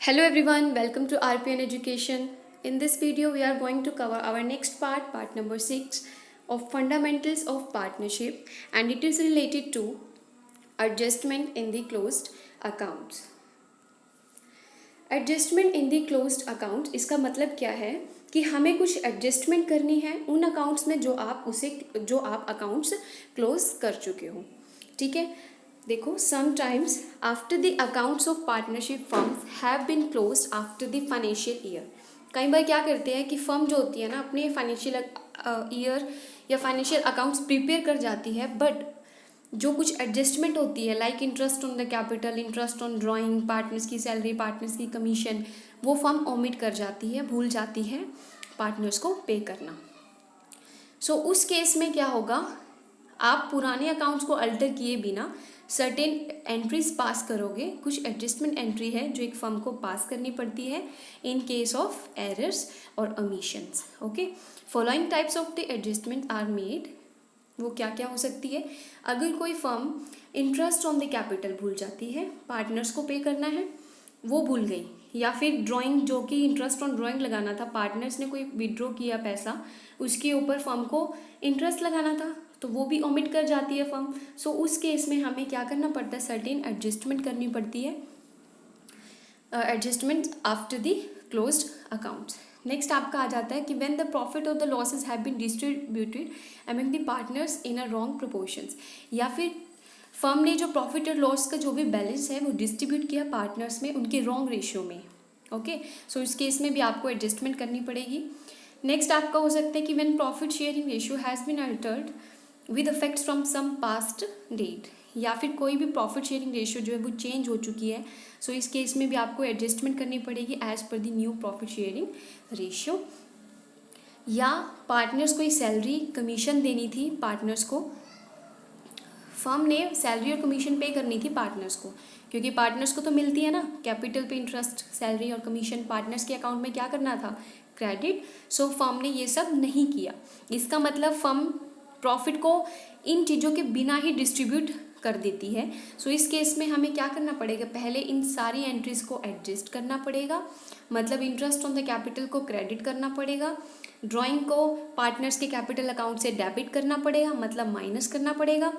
Hello everyone, welcome to RPN Education. In this video, we are going to cover our next part number 6 of Fundamentals of Partnership, and it is related to adjustment in the closed accounts. Adjustment in the closed account, इसका मतलब क्या है कि हमें कुछ adjustment करनी है उन अकाउंट्स में जो आप अकाउंट्स क्लोज कर चुके हो. ठीक है, देखो, sometimes after the accounts of partnership firms have been closed after the financial year. कई बार क्या करते हैं कि फर्म जो होती है ना, अपने फाइनेंशियल ईयर या फाइनेंशियल अकाउंट्स प्रिपेयर कर जाती है, बट जो कुछ एडजस्टमेंट होती है like interest on the capital, interest on drawing, partners की सैलरी, पार्टनर्स की कमीशन, वो फर्म ओमिट कर जाती है, भूल जाती है पार्टनर्स को पे करना. सो उस केस में क्या होगा, आप पुराने अकाउंट्स को अल्टर किए बिना सर्टेन एंट्रीज पास करोगे. कुछ एडजस्टमेंट एंट्री है जो एक फर्म को पास करनी पड़ती है इन केस ऑफ एरर्स और omissions. Okay, following types of the adjustment are made. वो क्या क्या हो सकती है? अगर कोई firm interest on the capital भूल जाती है, पार्टनर्स को पे करना है, वो भूल गई, या फिर ड्राइंग, जो कि इंटरेस्ट ऑन ड्राइंग लगाना था, पार्टनर्स ने कोई विड्रॉ किया पैसा, उसके ऊपर फर्म को इंटरेस्ट लगाना था, तो वो भी ओमिट कर जाती है फर्म. सो उस केस में हमें क्या करना पड़ता है, सर्टेन एडजस्टमेंट करनी पड़ती है, adjustment after the closed accounts. Next आपका आ जाता है कि व्हेन द प्रॉफिट और the losses have been distributed among the partners in a wrong proportions, या फिर फर्म ने जो प्रॉफिट और लॉस का जो भी बैलेंस है वो डिस्ट्रीब्यूट किया पार्टनर्स में उनके रॉन्ग रेशियो में. ओके, सो इस केस में भी आपको एडजस्टमेंट करनी पड़ेगी. नेक्स्ट आपका हो सकता है कि when profit sharing ratio has been altered with effects from some past date, या फिर कोई भी प्रॉफिट शेयरिंग रेशियो जो है वो चेंज हो चुकी है. सो इस केस में भी आपको एडजस्टमेंट करनी पड़ेगी as per the new profit sharing ratio. या पार्टनर्स को सैलरी कमीशन देनी थी, पार्टनर्स को फर्म ने सैलरी और कमीशन पे करनी थी पार्टनर्स को, क्योंकि पार्टनर्स को तो मिलती है ना कैपिटल पे इंटरेस्ट, सैलरी और कमीशन, पार्टनर्स के अकाउंट में क्या करना था, क्रेडिट. सो फर्म ने ये सब नहीं किया. इसका मतलब फर्म प्रॉफिट को इन चीज़ों के बिना ही डिस्ट्रीब्यूट कर देती है. सो इस केस में हमें क्या करना पड़ेगा, पहले इन सारी एंट्रीज को एडजस्ट करना पड़ेगा. मतलब इंटरेस्ट ऑन द कैपिटल को क्रेडिट करना पड़ेगा, ड्राइंग को पार्टनर्स के कैपिटल अकाउंट से डेबिट करना पड़ेगा, मतलब माइनस करना पड़ेगा,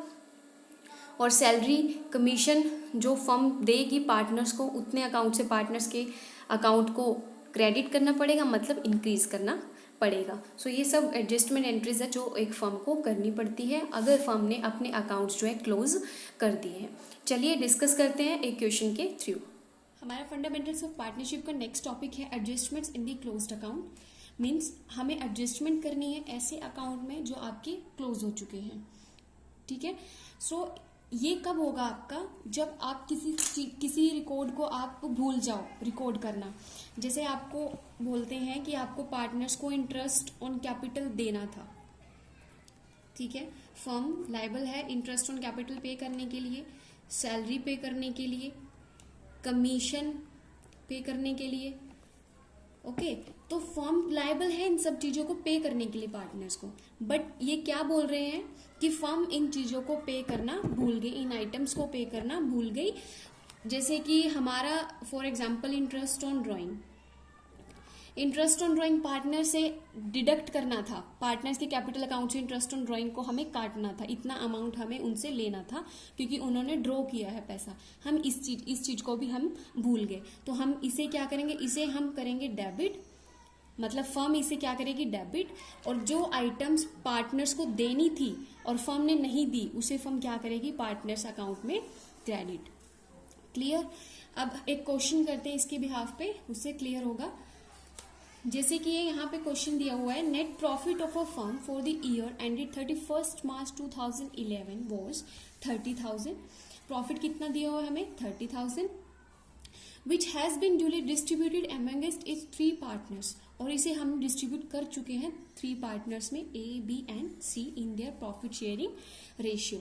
और सैलरी कमीशन जो फर्म देगी पार्टनर्स को, उतने अकाउंट से पार्टनर्स के अकाउंट को क्रेडिट करना पड़ेगा, मतलब इंक्रीज करना पड़ेगा. सो ये सब एडजस्टमेंट एंट्रीज है जो एक फर्म को करनी पड़ती है अगर फर्म ने अपने अकाउंट्स जो है क्लोज कर दिए हैं. चलिए डिस्कस करते हैं एक क्वेश्चन के थ्रू. हमारा फंडामेंटल्स ऑफ पार्टनरशिप का नेक्स्ट टॉपिक है adjustments in the closed account. Means हमें एडजस्टमेंट करनी है ऐसे अकाउंट में जो आपके क्लोज हो चुके हैं. ठीक है, सो ये कब होगा आपका, जब आप किसी रिकॉर्ड को आप भूल जाओ रिकॉर्ड करना. जैसे आपको बोलते हैं कि आपको पार्टनर्स को इंटरेस्ट ऑन कैपिटल देना था. ठीक है, फर्म लायबल है इंटरेस्ट ऑन कैपिटल पे करने के लिए, सैलरी पे करने के लिए, कमीशन पे करने के लिए. ओके, तो फर्म लायबल है इन सब चीजों को पे करने के लिए पार्टनर्स को, बट ये क्या बोल रहे हैं कि फर्म इन चीजों को पे करना भूल गई, इन आइटम्स को पे करना भूल गई. जैसे कि हमारा for example interest on drawing, partner से डिडक्ट करना था, पार्टनर्स के कैपिटल अकाउंट से इंटरेस्ट ऑन ड्राइंग को हमें काटना था, इतना अमाउंट हमें उनसे लेना था क्योंकि उन्होंने ड्रॉ किया है पैसा. हम इस चीज को भी हम भूल गए, तो हम इसे क्या करेंगे, इसे हम करेंगे डेबिट. मतलब फर्म इसे क्या करेगी, डेबिट. और जो आइटम्स पार्टनर्स को देनी थी और फर्म ने नहीं दी, उसे फर्म क्या करेगी, पार्टनर्स अकाउंट में क्रेडिट. क्लियर. अब एक क्वेश्चन करते हैं इसके बिहाफ पे, उससे क्लियर होगा. जैसे कि ये यहाँ पे क्वेश्चन दिया हुआ है, net profit of a firm for the year ended 31 March 2011 was 30,000. प्रॉफिट कितना दिया हुआ है हमें, 30,000, which has been duly distributed amongst its 3 partners. और इसे हम डिस्ट्रीब्यूट कर चुके हैं 3 पार्टनर्स में, A, B and C in their profit sharing ratio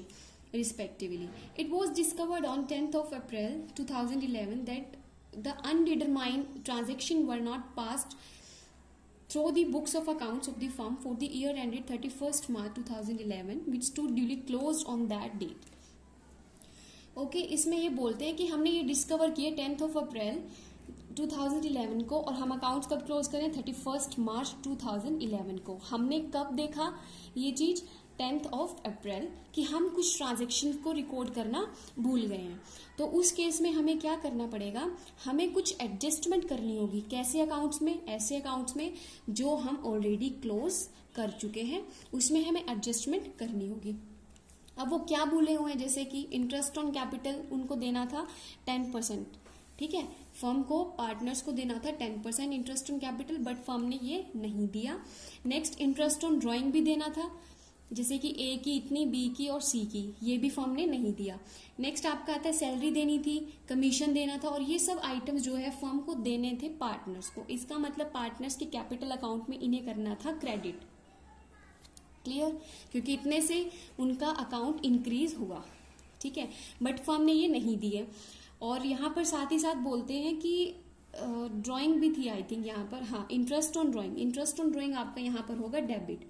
respectively. It was discovered on 10th of April 2011 that the undetermined transactions were not passed through the books of accounts of the firm for the year ended 31st March 2011, which stood duly closed on that date. Okay, इसमें ये बोलते हैं कि हमने ये discover किए 10th of April 2011 को, और हम अकाउंट्स कब क्लोज करें? 31 मार्च 2011 को। हमने कब देखा ये चीज? 10 अप्रैल कि हम कुछ ट्रांजेक्शन को रिकॉर्ड करना भूल गए हैं। तो उस केस में हमें क्या करना पड़ेगा? हमें कुछ एडजस्टमेंट करनी होगी। कैसे अकाउंट्स में? ऐसे अकाउंट्स में जो हम ऑलरेडी क्लोज कर चुके हैं, उसमें हमें एडजस्टमेंट करनी होगी। अब वो क्या भूले हुए हैं? जैसे कि इंटरेस्ट ऑन कैपिटल उनको देना था 10%, ठीक है, फर्म को, पार्टनर्स को देना था 10% interest on capital, but firm ने ये नहीं दिया। नेक्स्ट इंटरेस्ट ऑन ड्राइंग भी देना था, जैसे कि ए की इतनी, बी की और सी की, ये भी फर्म ने नहीं दिया। नेक्स्ट आपका आता है सैलरी देनी थी, कमीशन देना था, और ये सब आइटम्स जो है फर्म को देने थे पार्टनर्स को। इसका मतलब पार्टनर्स के कैपिटल अकाउंट में इन्हें करना था क्रेडिट। क्लियर? क्योंकि इतने से उनका अकाउंट इंक्रीज हुआ, ठीक है, बट फर्म ने ये नहीं दिए। और यहाँ पर साथ ही साथ बोलते हैं कि ड्राइंग भी थी आई थिंक यहाँ पर, हाँ, interest on drawing. Interest on drawing आपका यहाँ पर होगा डेबिट,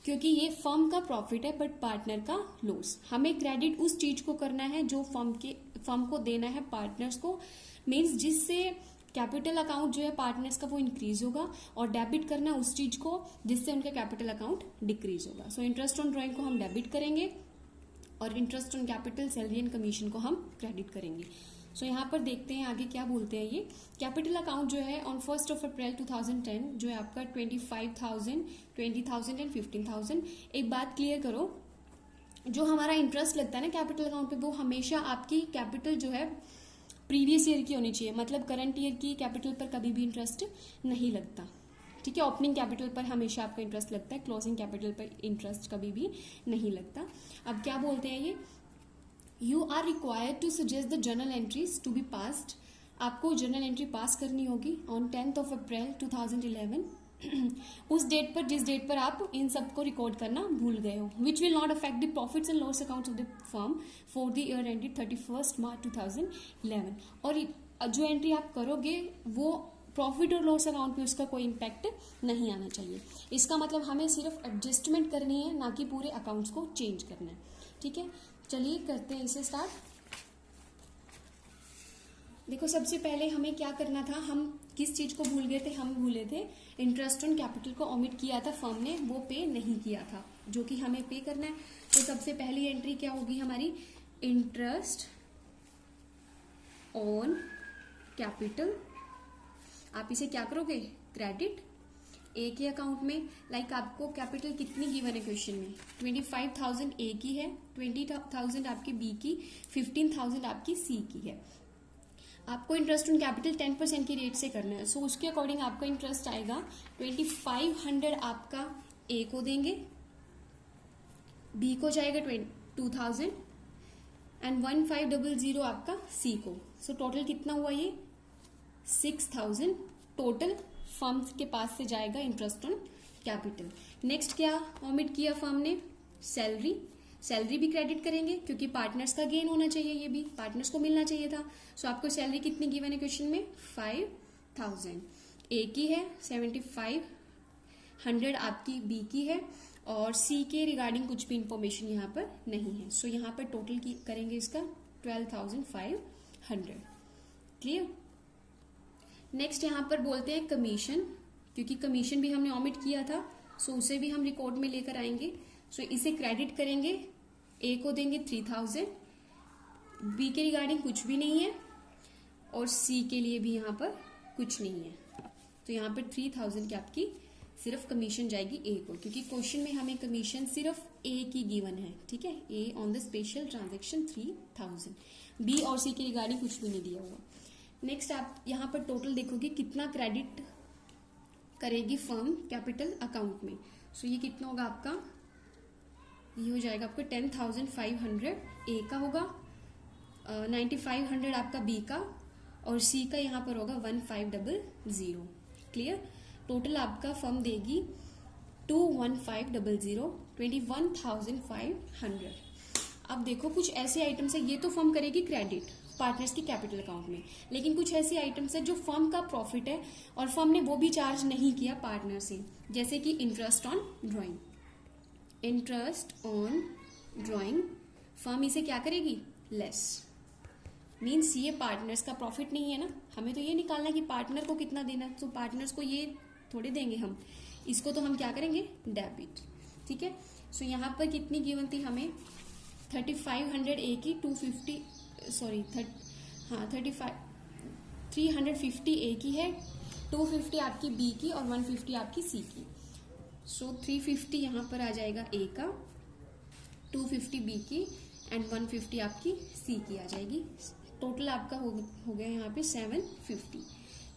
क्योंकि ये फर्म का प्रॉफिट है बट पार्टनर का लॉस। हमें क्रेडिट उस चीज को करना है जो फर्म को देना है पार्टनर्स को, मींस जिससे कैपिटल अकाउंट जो है पार्टनर्स का वो इंक्रीज होगा, और डेबिट करना उस चीज को जिससे उनका कैपिटल अकाउंट डिक्रीज होगा। सो इंटरेस्ट ऑन ड्राइंग को हम डेबिट करेंगे और interest on capital, salary and commission को हम क्रेडिट करेंगे। सो यहाँ पर देखते हैं आगे क्या बोलते हैं। ये कैपिटल अकाउंट जो है ऑन 1 अप्रैल 2010 जो है आपका 25,000, 20,000 एंड 15,000। एक बात क्लियर करो, जो हमारा इंटरेस्ट लगता है ना कैपिटल अकाउंट पे, वो हमेशा आपकी कैपिटल जो है प्रीवियस ईयर की होनी चाहिए। मतलब करंट ईयर की कैपिटल पर कभी भी इंटरेस्ट नहीं लगता, ठीक है। ओपनिंग कैपिटल पर हमेशा आपका इंटरेस्ट लगता है, क्लोजिंग कैपिटल पर इंटरेस्ट कभी भी नहीं लगता। अब क्या बोलते हैं ये, you are required to suggest the journal entries to be passed. आपको जर्नल एंट्री पास करनी होगी ऑन 10 अप्रैल 2011 उस डेट पर जिस डेट पर आप इन सबको रिकॉर्ड करना भूल गए हो। Which will not affect the profits and loss accounts of the firm for the year ended 31 March 2011। और जो एंट्री आप करोगे वो प्रॉफिट और लॉस अकाउंट पे उसका कोई इम्पैक्ट नहीं आना चाहिए। इसका मतलब हमें सिर्फ एडजस्टमेंट करनी है, ना कि पूरे अकाउंट्स को चेंज करना है, ठीक है। चलिए करते हैं इसे स्टार्ट। देखो सबसे पहले हमें क्या करना था, हम किस चीज को भूल गए थे? हम भूले थे इंटरेस्ट ऑन कैपिटल को ओमिट किया था फर्म ने, वो पे नहीं किया था, जो कि हमें पे करना है। तो सबसे पहली एंट्री क्या होगी हमारी, इंटरेस्ट ऑन कैपिटल। आप इसे क्या करोगे, क्रेडिट ए के अकाउंट में। लाइक आपको कैपिटल कितनी गिवन है क्वेश्चन में, 25,000 ए की है, 20,000 आपकी बी की, 15,000 आपकी सी की है। आपको इंटरेस्ट ऑन कैपिटल 10% की रेट से करना है। सो उसके अकॉर्डिंग आपका इंटरेस्ट आएगा 2500 आपका ए को देंगे, बी को जाएगा 2,000 एंड 1500 आपका सी को। सो टोटल कितना हुआ ये, 6,000 टोटल फर्म के पास से जाएगा इंटरेस्ट ऑन कैपिटल। नेक्स्ट क्या ओमिट किया फर्म ने, सैलरी। सैलरी भी क्रेडिट करेंगे क्योंकि पार्टनर्स का गेन होना चाहिए, ये भी पार्टनर्स को मिलना चाहिए था। सो आपको सैलरी कितनी गिवन है क्वेश्चन में, 5,000 ए की है, 7,500 आपकी बी की है, और सी के रिगार्डिंग कुछ भी इंफॉर्मेशन यहाँ पर नहीं है। सो यहाँ पर टोटल की करेंगे इसका 12,500। क्लियर। नेक्स्ट यहाँ पर बोलते हैं कमीशन, क्योंकि कमीशन भी हमने ओमिट किया था, सो उसे भी हम रिकॉर्ड में लेकर आएंगे। सो इसे क्रेडिट करेंगे, ए को देंगे 3,000, बी के रिगार्डिंग कुछ भी नहीं है, और सी के लिए भी यहाँ पर कुछ नहीं है। तो यहाँ पर 3,000 की आपकी सिर्फ कमीशन जाएगी ए को, क्योंकि क्वेश्चन में हमें कमीशन सिर्फ ए की गिवन है, ठीक है। A on the special transaction 3,000, B और सी के रिगार्डिंग कुछ भी नहीं दिया हुआ। नेक्स्ट आप यहाँ पर टोटल देखोगे कितना क्रेडिट करेगी फर्म कैपिटल अकाउंट में। सो ये कितना होगा आपका, ये हो जाएगा आपका 10,500 ए का होगा, 9,500 आपका बी का, और सी का यहाँ पर होगा 1,500। क्लियर। टोटल आपका फर्म देगी 2,1500, 21,500। अब देखो कुछ ऐसे आइटम्स है, ये तो फर्म करेगी क्रेडिट पार्टनर्स की कैपिटल अकाउंट में, लेकिन कुछ ऐसे आइटम्स है जो फर्म का प्रॉफिट है और फर्म ने वो भी चार्ज नहीं किया पार्टनर से, जैसे कि interest on drawing. Interest on drawing firm इसे क्या करेगी, लेस। मीन्स ये पार्टनर्स का प्रॉफिट नहीं है ना, हमें तो ये निकालना है कि पार्टनर को कितना देना है, तो पार्टनर्स को ये थोड़े देंगे हम, इसको तो हम क्या करेंगे, डेबिट। ठीक है, सो यहाँ पर कितनी गिवन थी हमें, 3500 ए की, 350 ए की है, 250 आपकी बी की और 150 आपकी सी की। सो 350 यहाँ पर आ जाएगा ए का, 250 बी की एंड 150 आपकी सी की आ जाएगी। टोटल आपका हो गया यहाँ पे 750।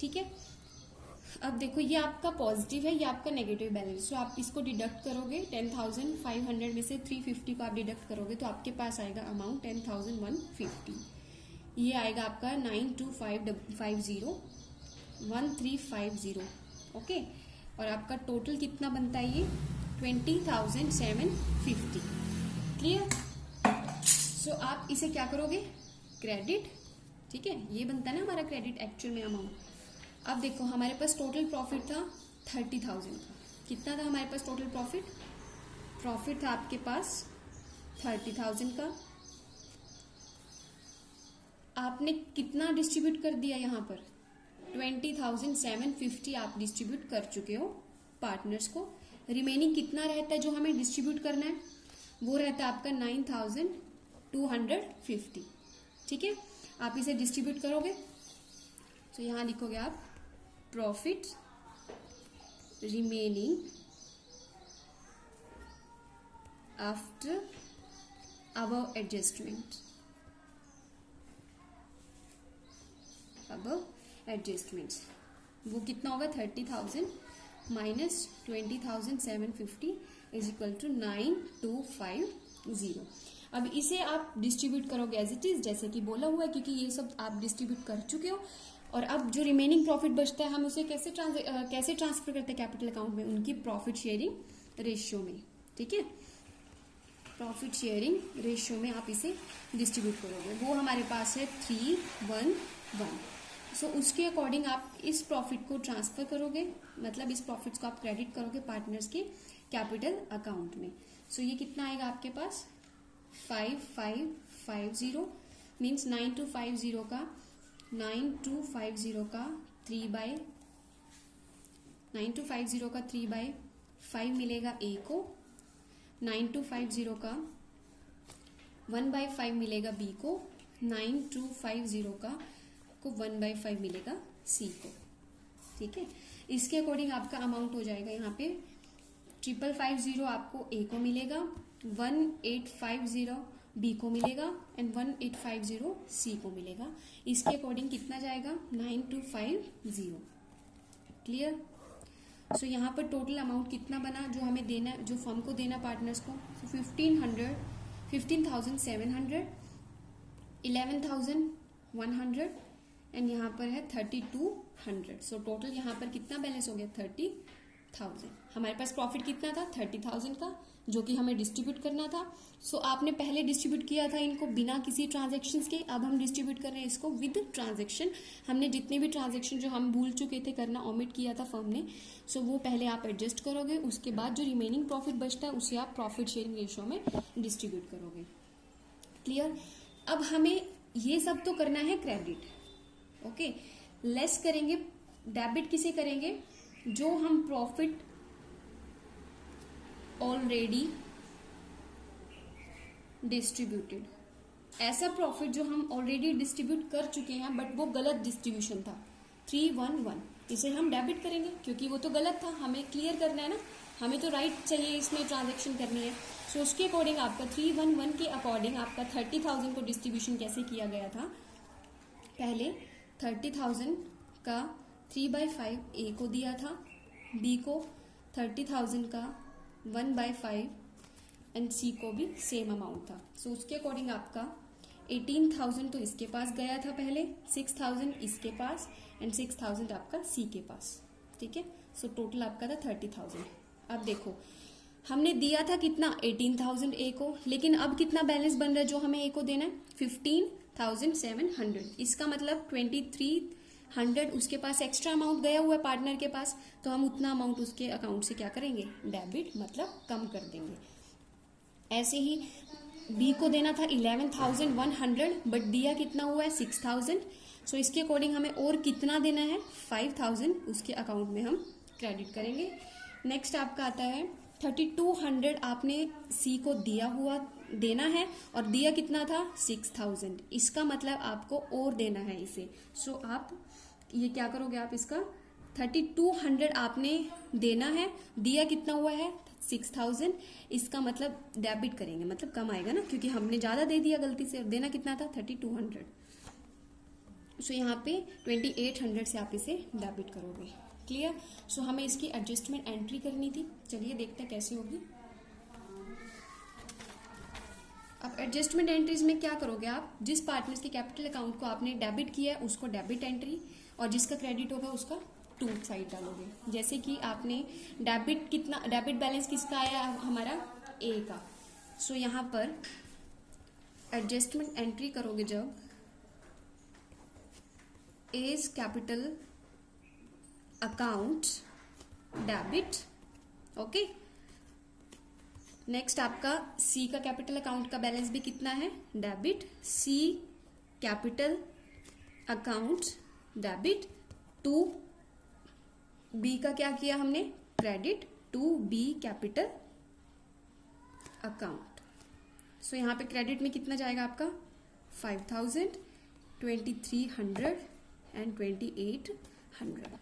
ठीक है, अब देखो ये आपका पॉजिटिव है, ये आपका नेगेटिव बैलेंस, तो आप इसको डिडक्ट करोगे 10,500 में से 350 को आप डिडक्ट करोगे तो आपके पास आएगा अमाउंट 10,150। ये आएगा आपका 92550 ओके, और आपका टोटल कितना बनता है ये 20,750। क्लियर? सो आप इसे क्या करोगे, क्रेडिट। ठीक है, ये बनता है ना हमारा क्रेडिट एक्चुअल में अमाउंट। अब देखो हमारे पास टोटल प्रॉफिट था 30,000 का, कितना था हमारे पास टोटल प्रॉफिट था आपके पास 30,000 का। आपने कितना डिस्ट्रीब्यूट कर दिया यहाँ पर, 20,750 आप डिस्ट्रीब्यूट कर चुके हो पार्टनर्स को। रिमेनिंग कितना रहता है जो हमें डिस्ट्रीब्यूट करना है, वो रहता है आपका 9,250। ठीक है, आप इसे डिस्ट्रीब्यूट करोगे तो यहां लिखोगे आप profit remaining after above adjustment, वो कितना होगा 30,000 माइनस 20,750 इज इक्वल टू 9,250। अब इसे आप डिस्ट्रीब्यूट करोगे एज इट इज, जैसे कि बोला हुआ है, क्योंकि ये सब आप डिस्ट्रीब्यूट कर चुके हो। और अब जो रिमेनिंग प्रॉफिट बचता है हम उसे कैसे ट्रांसफर करते हैं कैपिटल अकाउंट में, उनकी प्रॉफिट शेयरिंग रेशियो में। ठीक है, प्रॉफिट शेयरिंग रेशियो में आप इसे डिस्ट्रीब्यूट करोगे, वो हमारे पास है 311। सो उसके अकॉर्डिंग आप इस प्रॉफिट को ट्रांसफर करोगे, मतलब इस प्रॉफिट्स को आप क्रेडिट करोगे पार्टनर्स के कैपिटल अकाउंट में। सो ये कितना आएगा आपके पास 5550 मीन्स 9250 का 3/5 मिलेगा ए को, 9250 का 1/5 मिलेगा बी को, 9250 का 1/5 मिलेगा सी को। ठीक है, इसके अकॉर्डिंग आपका अमाउंट हो जाएगा यहाँ पे 550 आपको ए को मिलेगा, 1850 बी को मिलेगा एंड 1850 सी को मिलेगा। इसके अकॉर्डिंग कितना जाएगा 9250। क्लियर? सो यहाँ पर टोटल अमाउंट कितना बना जो हमें देना, जो फर्म को देना पार्टनर्स को, 15,700, 11,100 एंड यहाँ पर है 3,200। सो टोटल यहाँ पर कितना बैलेंस हो गया 30,000। हमारे पास प्रॉफिट कितना था 30,000 का, जो कि हमें डिस्ट्रीब्यूट करना था। सो आपने पहले डिस्ट्रीब्यूट किया था इनको बिना किसी ट्रांजैक्शंस के, अब हम डिस्ट्रीब्यूट कर रहे हैं इसको विद ट्रांजैक्शन। हमने जितने भी ट्रांजैक्शन जो हम भूल चुके थे करना, ओमिट किया था फर्म ने, सो वो पहले आप एडजस्ट करोगे। उसके बाद जो रिमेनिंग प्रॉफिट बचता है उसे आप प्रॉफिट शेयरिंग रेशियो में डिस्ट्रीब्यूट करोगे। क्लियर? अब हमें ये सब तो करना है क्रेडिट, ओके। लेस करेंगे, डेबिट किसे करेंगे, जो हम प्रॉफिट ऑलरेडी डिस्ट्रीब्यूटेड, ऐसा प्रॉफिट जो हम ऑलरेडी डिस्ट्रीब्यूट कर चुके हैं बट वो गलत डिस्ट्रीब्यूशन था 311, इसे हम डेबिट करेंगे क्योंकि वो तो गलत था, हमें क्लियर करना है ना, हमें तो राइट चाहिए इसमें ट्रांजैक्शन करनी है। सो उसके अकॉर्डिंग आपका 311 के अकॉर्डिंग आपका 30,000 को डिस्ट्रीब्यूशन कैसे किया गया था, पहले 30,000 का 3/5 ए को दिया था, बी को 30,000 का 1/5 एंड सी को भी सेम अमाउंट था। सो उसके अकॉर्डिंग आपका 18,000 तो इसके पास गया था पहले, 6,000 इसके पास एंड 6,000 आपका सी के पास। ठीक है, सो टोटल आपका था 30,000। अब देखो हमने दिया था कितना 18,000 ए को, लेकिन अब कितना बैलेंस बन रहा है जो हमें ए को देना है 15,700। इसका मतलब 2,300 उसके पास एक्स्ट्रा अमाउंट गया हुआ है पार्टनर के पास, तो हम उतना अमाउंट उसके अकाउंट से क्या करेंगे, डेबिट मतलब कम कर देंगे। ऐसे ही बी को देना था 11,100 बट दिया कितना हुआ है 6,000। सो इसके अकॉर्डिंग हमें और कितना देना है 5,000 उसके अकाउंट में हम क्रेडिट करेंगे। नेक्स्ट आपका आता है 3,200 आपने सी को देना है और दिया कितना था 6,000, इसका मतलब आपको और देना है इसे। सो आप ये क्या करोगे, आप इसका 3,200 आपने देना है, दिया कितना हुआ है 6,000, इसका मतलब डेबिट करेंगे, मतलब कम आएगा ना, क्योंकि हमने ज्यादा दे दिया गलती से और देना कितना था 3,200। सो यहाँ पे 2,800 से आप इसे डेबिट करोगे। क्लियर। सो हमें इसकी एडजस्टमेंट एंट्री करनी थी, चलिए देखते हैं कैसे होगी। अब एडजस्टमेंट एंट्रीज में क्या करोगे आप, जिस पार्टनर्स के कैपिटल अकाउंट को आपने डेबिट किया है उसको डेबिट एंट्री, और जिसका क्रेडिट होगा उसका टू साइड डालोगे। जैसे कि आपने डेबिट बैलेंस किसका आया हमारा ए का। सो यहाँ पर एडजस्टमेंट एंट्री करोगे जब as capital account debit, okay. Next आपका सी का कैपिटल अकाउंट का बैलेंस भी कितना है debit, C capital account debit to B का क्या किया हमने credit to B capital account. So यहाँ पे क्रेडिट में कितना जाएगा आपका 5,000, 2,300 एंड 2,800।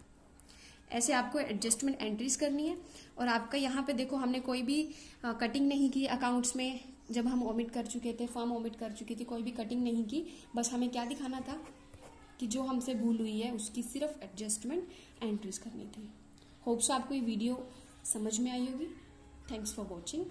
ऐसे आपको एडजस्टमेंट एंट्रीज करनी है। और आपका यहाँ पे देखो हमने कोई भी कटिंग नहीं की अकाउंट्स में, जब हम ओमिट कर चुके थे, फर्म ओमिट कर चुकी थी, कोई भी कटिंग नहीं की, बस हमें क्या दिखाना था कि जो हमसे भूल हुई है उसकी सिर्फ एडजस्टमेंट एंट्रीज करनी थी। होप्स आपको ये वीडियो समझ में आई होगी। Thanks for watching.